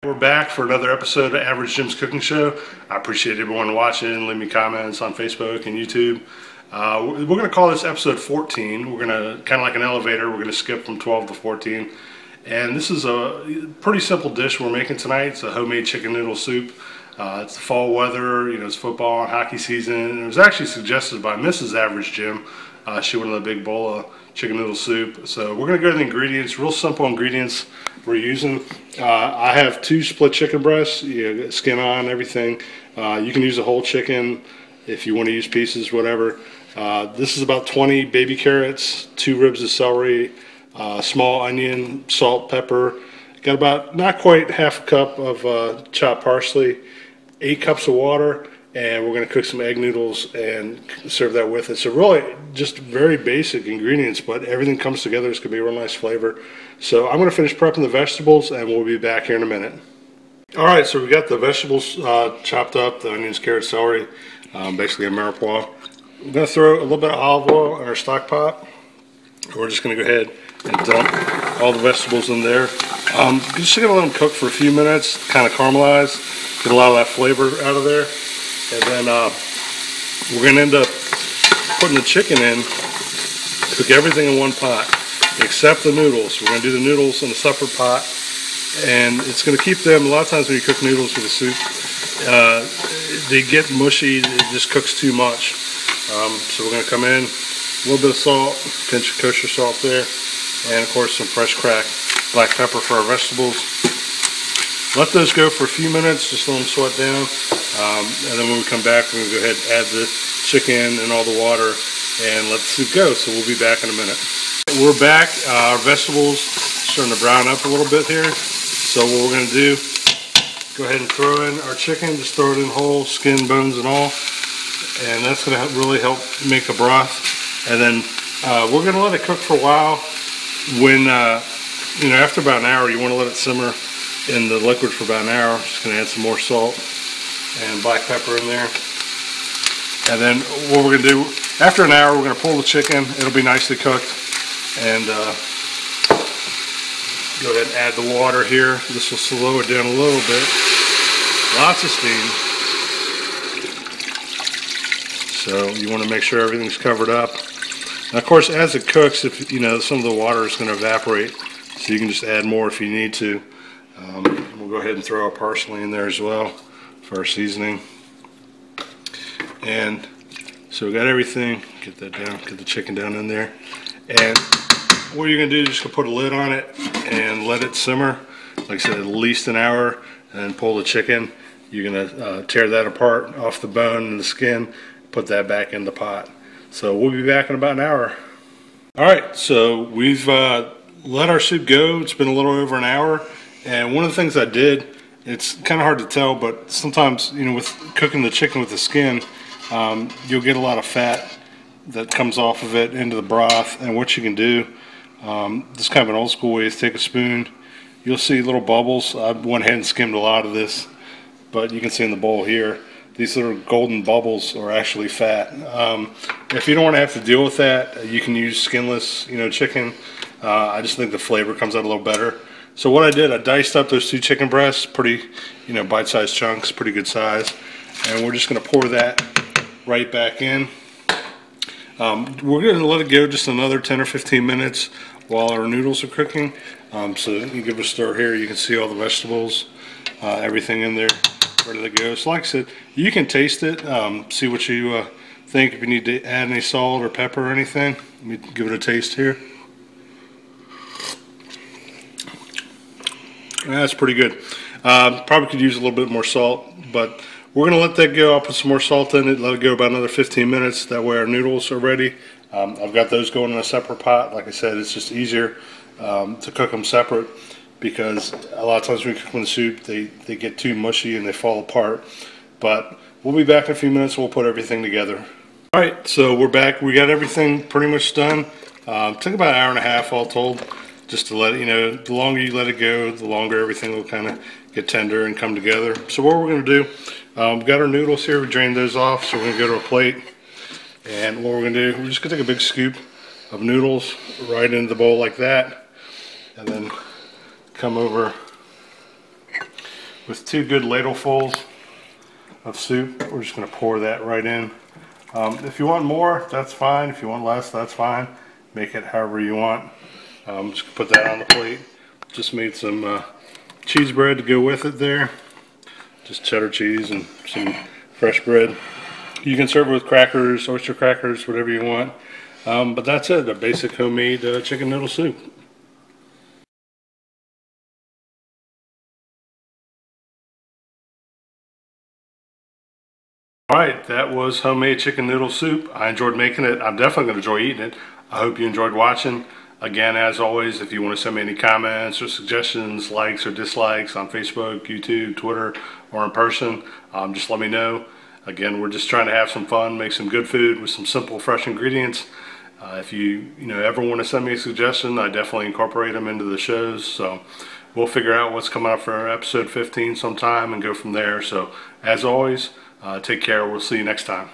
We're back for another episode of Average Jim's Cooking Show. I appreciate everyone watching. Leave me comments on Facebook and YouTube. We're going to call this episode 14. We're going to, kind of like an elevator, we're going to skip from 12 to 14. And this is a pretty simple dish we're making tonight. It's a homemade chicken noodle soup. It's the fall weather, you know, it's football and hockey season. And it was actually suggested by Mrs. Average Jim. She wanted a big bowl of chicken noodle soup. So we're going to go to the ingredients, real simple ingredients we're using. I have 2 split chicken breasts, skin on, everything. You can use a whole chicken if you want to use pieces, whatever. This is about 20 baby carrots, 2 ribs of celery, small onion, salt, pepper. Got about not quite half a cup of chopped parsley, 8 cups of water, and we're going to cook some egg noodles and serve that with it. So really just very basic ingredients, but everything comes together. It's going to be a real nice flavor. So I'm going to finish prepping the vegetables and we'll be back here in a minute. Alright, so we got the vegetables chopped up, the onions, carrots, celery, basically a mirepoix. I'm going to throw a little bit of olive oil in our stock pot. We're just going to go ahead and dump all the vegetables in there. Just going to let them cook for a few minutes, kind of caramelize, get a lot of that flavor out of there. And then we're going to end up putting the chicken in, cook everything in one pot, except the noodles. We're going to do the noodles in a separate pot, and it's going to keep them, a lot of times when you cook noodles with a soup, they get mushy, it just cooks too much. So we're going to come in, a little bit of salt, pinch of kosher salt there, and of course some fresh cracked black pepper for our vegetables. Let those go for a few minutes, just let them sweat down, and then when we come back, we're going to go ahead and add the chicken and all the water and let the soup go. So we'll be back in a minute. We're back. Our vegetables starting to brown up a little bit here. So what we're going to do, go ahead and throw in our chicken, just throw it in whole, skin, bones, and all, and that's going to really help make the broth. And then we're going to let it cook for a while. When after about an hour, you want to let it simmer in the liquid for about an hour. Just going to add some more salt and black pepper in there. And then what we're going to do, after an hour, we're going to pull the chicken. It'll be nicely cooked. And go ahead and add the water here. This will slow it down a little bit. Lots of steam. So you want to make sure everything's covered up. And of course, as it cooks, if some of the water is going to evaporate, so you can just add more if you need to. We'll go ahead and throw our parsley in there as well for our seasoning. And so we got everything. Get that down, get the chicken down in there. And what you're going to do is just put a lid on it and let it simmer. Like I said, at least an hour, and then pull the chicken. You're going to tear that apart off the bone and the skin, put that back in the pot. So we'll be back in about an hour. Alright, so we've let our soup go. It's been a little over an hour. And one of the things I did, it's kind of hard to tell, but sometimes, with cooking the chicken with the skin, you'll get a lot of fat that comes off of it into the broth. And what you can do, this is kind of an old school way, is take a spoon. You'll see little bubbles. I went ahead and skimmed a lot of this, but you can see in the bowl here, these little golden bubbles are actually fat. If you don't want to have to deal with that, you can use skinless, chicken. I just think the flavor comes out a little better. So what I did, I diced up those 2 chicken breasts, pretty, bite-sized chunks, pretty good size. And we're just going to pour that right back in. We're going to let it go just another 10 or 15 minutes while our noodles are cooking. So you give it a stir here, you can see all the vegetables, everything in there, ready to go. So like I said, you can taste it, see what you think, if you need to add any salt or pepper or anything. Let me give it a taste here. That's pretty good. Probably could use a little bit more salt, but we're going to let that go. I'll put some more salt in it, let it go about another 15 minutes. That way our noodles are ready. I've got those going in a separate pot. Like I said, it's just easier to cook them separate because a lot of times when we cook them in the soup, they get too mushy and they fall apart. But we'll be back in a few minutes and we'll put everything together. Alright, so we're back. We got everything pretty much done. Took about an hour and a half all told. Just to let it, the longer you let it go, the longer everything will kind of get tender and come together. So what we're going to do, we've got our noodles here, we drained those off, so we're going to go to a plate. And what we're going to do, we're just going to take a big scoop of noodles right into the bowl like that. And then come over with 2 good ladlefuls of soup. We're just going to pour that right in. If you want more, that's fine. If you want less, that's fine. Make it however you want. Just put that on the plate. Just made some cheese bread to go with it there. Just cheddar cheese and some fresh bread. You can serve it with crackers, oyster crackers, whatever you want. But that's it, a basic homemade chicken noodle soup. Alright, that was homemade chicken noodle soup. I enjoyed making it. I'm definitely going to enjoy eating it. I hope you enjoyed watching. Again, as always, if you want to send me any comments or suggestions, likes or dislikes on Facebook, YouTube, Twitter, or in person, just let me know. Again, we're just trying to have some fun, make some good food with some simple, fresh ingredients. If you ever want to send me a suggestion, I definitely incorporate them into the shows. So we'll figure out what's coming up for episode 15 sometime and go from there. So as always, take care. We'll see you next time.